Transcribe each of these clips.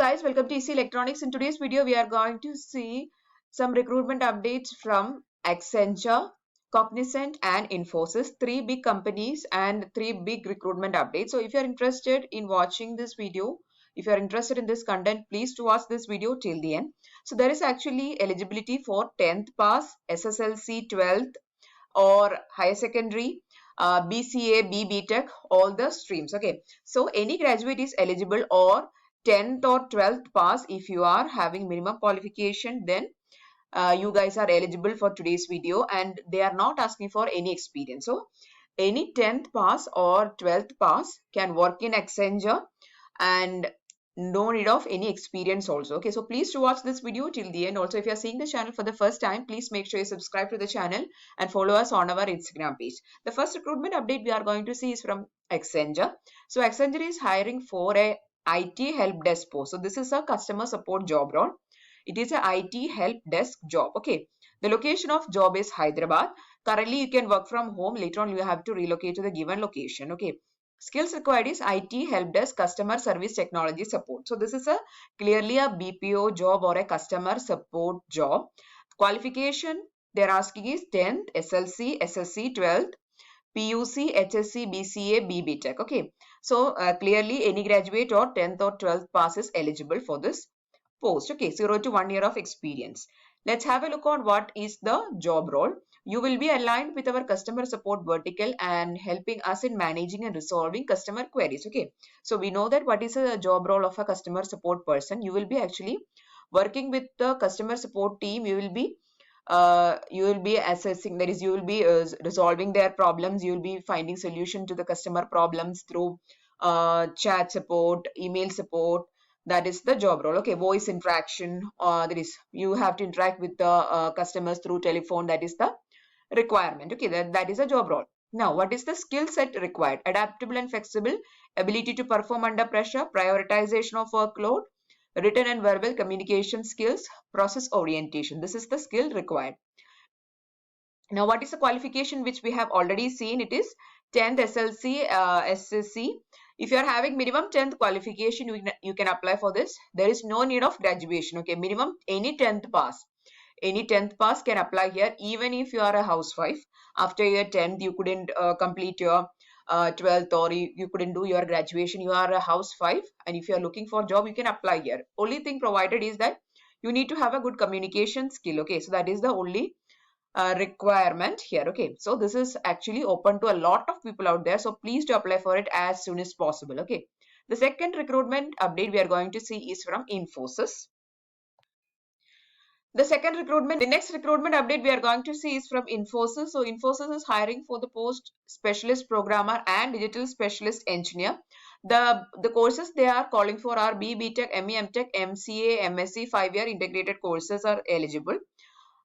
guys, welcome to EC Electronics. In today's video, we are going to see some recruitment updates from Accenture, Cognizant and Infosys, three big companies and three big recruitment updates. So if you're interested in watching this video, if you're interested in this content, please to watch this video till the end. So there is actually eligibility for 10th pass, SSLC, 12th or higher secondary, BCA, BTech, all the streams. Okay, so any graduate is eligible, or 10th or 12th pass. If you are having minimum qualification, then you guys are eligible for today's video, and they are not asking for any experience. So any 10th pass or 12th pass can work in Accenture and no need of any experience also. Okay, so please to watch this video till the end. Also, if you are seeing the channel for the first time, please make sure you subscribe to the channel and follow us on our Instagram page. The first recruitment update we are going to see is from Accenture. So Accenture is hiring for a IT help desk post. So this is a customer support job role. It is a IT help desk job. Okay, the location of job is Hyderabad. Currently you can work from home. Later on you have to relocate to the given location. Okay, skills required is IT help desk customer service technology support. So this is a clearly a BPO job or a customer support job. Qualification they're asking is 10th, SLC, SSC, 12th, PUC, HSC, BCA, BTech. Okay, so clearly any graduate or 10th or 12th pass is eligible for this post. Okay, 0 to 1 year of experience. Let's have a look on what is the job role. You will be aligned with our customer support vertical and helping us in managing and resolving customer queries. Okay, so we know that what is a job role of a customer support person. You will be actually working with the customer support team. You will be assessing, that is you will be resolving their problems. You will be finding solution to the customer problems through chat support, email support. That is the job role. Okay, voice interaction, that is you have to interact with the customers through telephone. That is the requirement. Okay, that is a job role. Now, what is the skill set required? Adaptable and flexible, ability to perform under pressure, prioritization of workload, written and verbal communication skills, process orientation. This is the skill required. Now, what is the qualification which we have already seen? It is 10th SLC, SSC. If you are having minimum 10th qualification, you can apply for this. There is no need of graduation. Okay, minimum any 10th pass. Any 10th pass can apply here, even if you are a housewife. After your 10th, you couldn't complete your 12th, or you couldn't do your graduation. You are a housewife, and if you are looking for a job, you can apply here. Only thing provided is that you need to have a good communication skill. Okay, so that is the only requirement here. Okay, so this is actually open to a lot of people out there, so please to apply for it as soon as possible. Okay, the second recruitment update we are going to see is from Infosys. The next recruitment update we are going to see is from Infosys. So Infosys is hiring for the post specialist programmer and digital specialist engineer. The courses they are calling for are BTech, ME, MTech, MCA, MSc, 5-year integrated courses are eligible.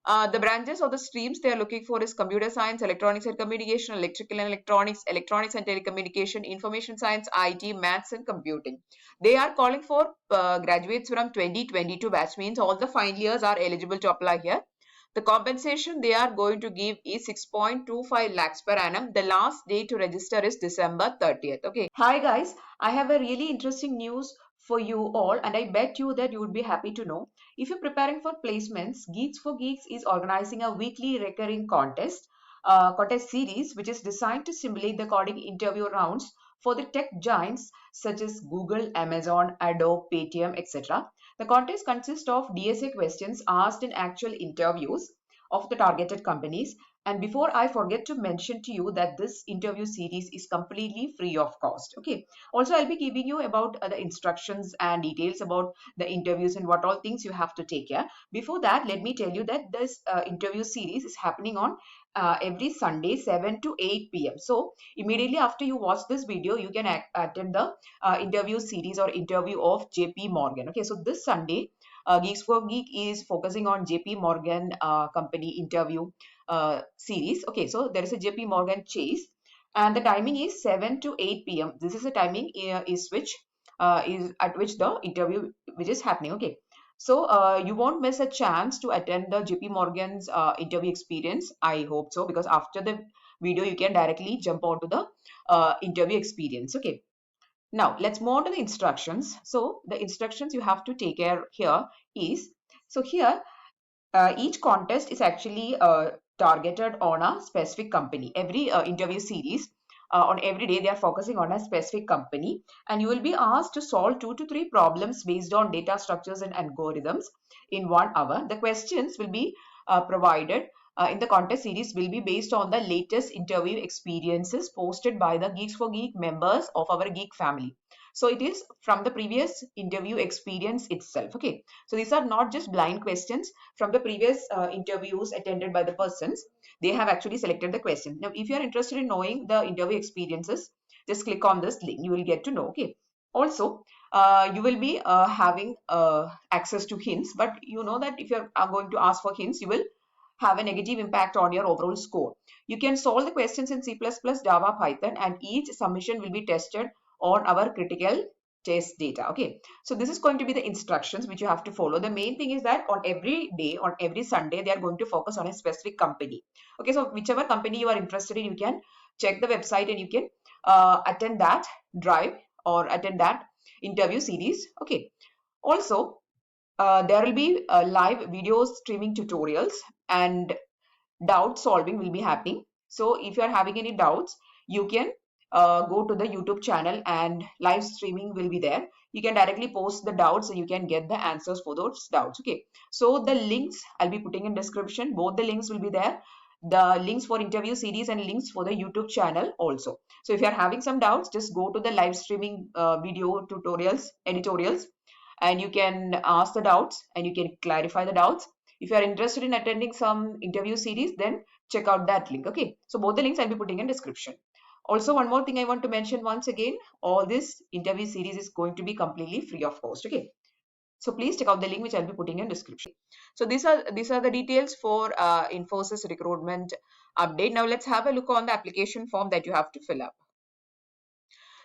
The branches or the streams they are looking for is computer science, electronics and communication, electrical and electronics, electronics and telecommunication, information science, IT, maths and computing. They are calling for graduates from 2022 batch, means all the final years are eligible to apply here. The compensation they are going to give is 6.25 lakhs per annum. The last day to register is December 30th. Okay. Hi guys, I have a really interesting news for you all, and I bet you that you would be happy to know. If you're preparing for placements, Geeks for Geeks is organizing a weekly recurring contest series which is designed to simulate the coding interview rounds for the tech giants such as Google, Amazon, Adobe, Paytm, etc. The contest consists of DSA questions asked in actual interviews of the targeted companies. And before I forget to mention to you that this interview series is completely free of cost. Okay. Also, I'll be giving you about the instructions and details about the interviews and what all things you have to take care. Before that, let me tell you that this interview series is happening on every Sunday 7 to 8 p.m. So immediately after you watch this video, you can attend the interview series or interview of JP Morgan. Okay, so this Sunday, Geeks for Geek is focusing on JP Morgan company interview series. Okay, so there is a JP Morgan Chase, and the timing is 7 to 8 p.m. This is the timing is at which the interview which is happening. Okay, so you won't miss a chance to attend the JP Morgan's interview experience. I hope so, because after the video you can directly jump onto the interview experience. Okay. Now let's move on to the instructions. So the instructions you have to take care here is, so here each contest is actually targeted on a specific company. Every interview series, on every day they are focusing on a specific company, and you will be asked to solve 2 to 3 problems based on data structures and algorithms in 1 hour. The questions will be provided in the contest series will be based on the latest interview experiences posted by the Geeks for Geek members of our Geek family. So it is from the previous interview experience itself. Okay, so these are not just blind questions from the previous interviews attended by the persons. They have actually selected the question. Now if you are interested in knowing the interview experiences, just click on this link, you will get to know. Okay, also you will be having access to hints, but you know that if you're going to ask for hints, you will have a negative impact on your overall score. You can solve the questions in C++, Java, Python, and each submission will be tested on our critical test data. Okay, so this is going to be the instructions which you have to follow. The main thing is that on every day, on every Sunday, they are going to focus on a specific company. Okay, so whichever company you are interested in, you can check the website and you can attend that drive or attend that interview series. Okay, also there will be live video streaming tutorials and doubt solving will be happening. So if you are having any doubts, you can go to the YouTube channel and live streaming will be there. You can directly post the doubts and you can get the answers for those doubts. Okay, so the links I'll be putting in description. Both the links will be there. The links for interview series and links for the YouTube channel also. So if you are having some doubts, just go to the live streaming video tutorials, editorials, and you can ask the doubts and you can clarify the doubts. If you are interested in attending some interview series, then check out that link. Okay, so both the links I'll be putting in description. Also, one more thing I want to mention once again, all this interview series is going to be completely free of cost. Okay, so please check out the link which I'll be putting in description. So these are the details for Infosys recruitment update. Now let's have a look on the application form that you have to fill up.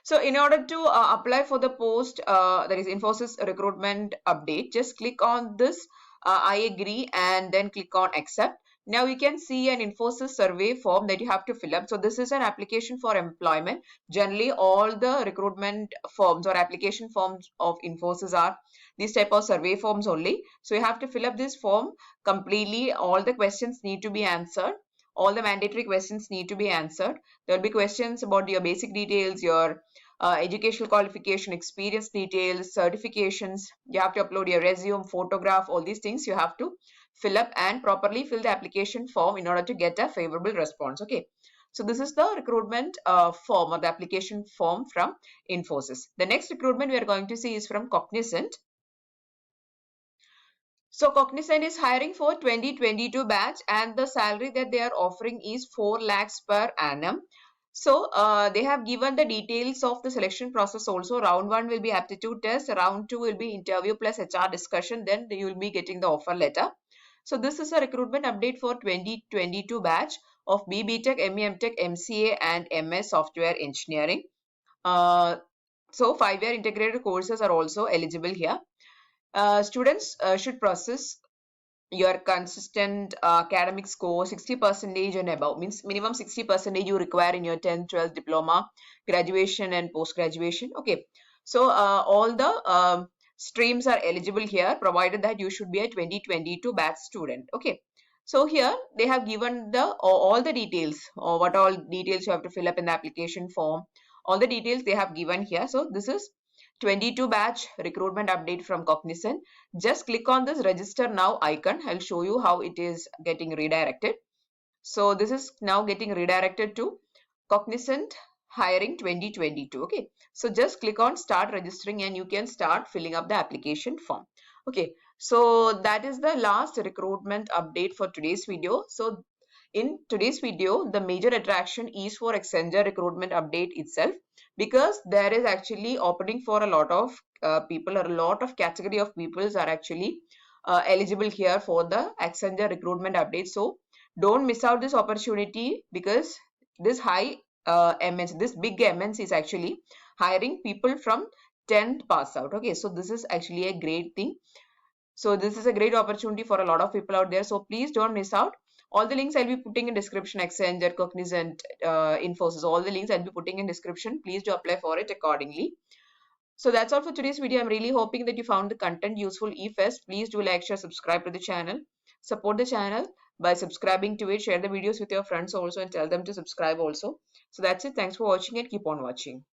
So in order to apply for the post, that is Infosys recruitment update, just click on this I agree and then click on accept. Now you can see an Infosys survey form that you have to fill up. So this is an application for employment. Generally all the recruitment forms or application forms of Infosys are these type of survey forms only. So you have to fill up this form completely. All the questions need to be answered. All the mandatory questions need to be answered. There will be questions about your basic details, your educational qualification, experience details, certifications. You have to upload your resume, photograph, all these things you have to fill up and properly fill the application form in order to get a favorable response. Okay, so this is the recruitment form or the application form from Infosys. The next recruitment we are going to see is from Cognizant. So Cognizant is hiring for 2022 batch and the salary that they are offering is 4 lakhs per annum. So they have given the details of the selection process also. Round 1 will be aptitude test, round 2 will be interview plus HR discussion, then you will be getting the offer letter. So this is a recruitment update for 2022 batch of BB Tech, ME Tech, MCA and MS Software Engineering. So 5-year integrated courses are also eligible here. Students should process your consistent academic score 60% and above, means minimum 60% you require in your 10th 12th diploma, graduation and post graduation. Okay, so all the streams are eligible here provided that you should be a 2022 batch student. Okay, so here they have given the all the details, or what all details you have to fill up in the application form. All the details they have given here. So this is 22 batch recruitment update from Cognizant. Just click on this register now icon. I'll show you how it is getting redirected. So this is now getting redirected to Cognizant hiring 2022. Okay, so just click on start registering and you can start filling up the application form. Okay, so that is the last recruitment update for today's video. So in today's video, the major attraction is for Accenture recruitment update itself, because there is actually opening for a lot of people, or a lot of category of peoples are actually eligible here for the Accenture recruitment update. So don't miss out this opportunity, because this high MNC, this big MNC is actually hiring people from 10th pass out. Okay, so this is actually a great thing. So this is a great opportunity for a lot of people out there. So please don't miss out. All the links I'll be putting in description. Accenture, Cognizant, Infosys, all the links I'll be putting in description. Please do apply for it accordingly. So that's all for today's video. I'm really hoping that you found the content useful. If yes, please do like, share, subscribe to the channel. Support the channel by subscribing to it. Share the videos with your friends also and tell them to subscribe also. So that's it. Thanks for watching and keep on watching.